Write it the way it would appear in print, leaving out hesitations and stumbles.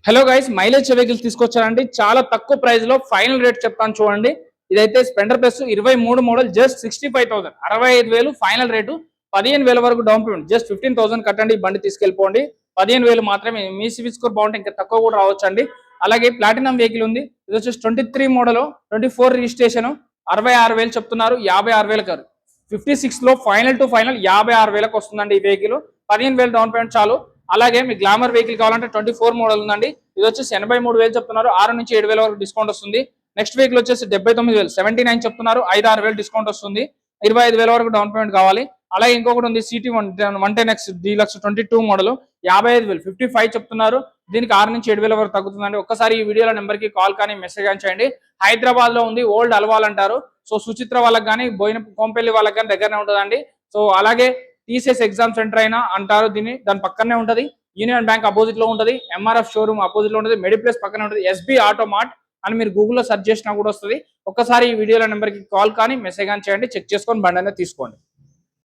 Hello guys, mileage vehicles తీసుకొచ్చారండి. చాలా తక్కువ ప్రైస్ లో ఫైనల్ రేట్ చెప్తాను చూడండి. ఇదైతే Splendor plus 23 model, just 65,000, 65,000 final rate. 15,000 వరకు డౌన్ పేమెంట్, జస్ట్ 15,000 కట్టండి, బండి తీసుకెళ్ళిపోండి. 15,000 మాత్రమే. మీ సివిల్ స్కోర్ బాగుంటే ఇంకా తక్కువ కూడా రావచ్చు అండి. అలాగే ప్లాటినం వెహికల్ ఉంది. ఇది వచ్చేసి 23 మోడల్, 24 రిజిస్ట్రేషన్, 66,000 చెప్తున్నారు. 56,000 కాదు, 56 లో ఫైనల్ టు ఫైనల్ 56,000 వస్తుందండి ఈ వెహికల్. 15,000 డౌన్ పేమెంట్ చాలు. అలాగే మీ గ్లామర్ వెహికల్ కావాలంటే 24 మోడల్ ఉందండి. ఇది వచ్చేసి 83,000 చెప్తున్నారు. 6 నుంచి 7,000 వరకు డిస్కౌంట్ వస్తుంది. నెక్స్ట్ వెహికల్ వచ్చేసి 79,000, 79 చెప్తున్నారు. 5-6,000 డిస్కౌంట్ వస్తుంది. 25,000 వరకు డౌన్ పేమెంట్ కావాలి. అలాగే ఇంకొకటి ఉంది, సిటీ 110X డీలక్స్ 22 మోడల్, 55,000, 55 చెప్తున్నారు. దీనికి 6 నుంచి 7,000 వరకు తగ్గుతుందండి. ఒక్కసారి ఈ వీడియోలో నెంబర్ కి కాల్ కానీ మెసేజ్ కానీ చేయండి. హైదరాబాద్ లో ఉంది, ఓల్డ్ అల్వాల్ అంటారు. సో సుచిత్ర వాళ్ళకి కానీ, బోయిన కోంపల్లి వాళ్ళకి కానీ దగ్గరనే ఉంటుందండి. సో అలాగే టీసీఎస్ ఎగ్జామ్ సెంటర్ అయినా అంటారు దీన్ని. దాని పక్కనే ఉంటది. యూనియన్ బ్యాంక్ అపోజిట్ లో ఉంటది. ఎంఆర్ఎఫ్ షోరూమ్ అపోజిట్ లో ఉంటది. మెడిప్లస్ పక్కనే ఉంటది. ఎస్బీ ఆటో మార్ట్ అని మీరు గూగుల్లో సెర్చ్ చేసినా కూడా వస్తుంది. ఒక్కసారి ఈ వీడియోలో నెంబర్ కి కాల్ కానీ మెసేజ్ కానీ చేయండి. చెక్ చేసుకొని బండి అనేది తీసుకోండి.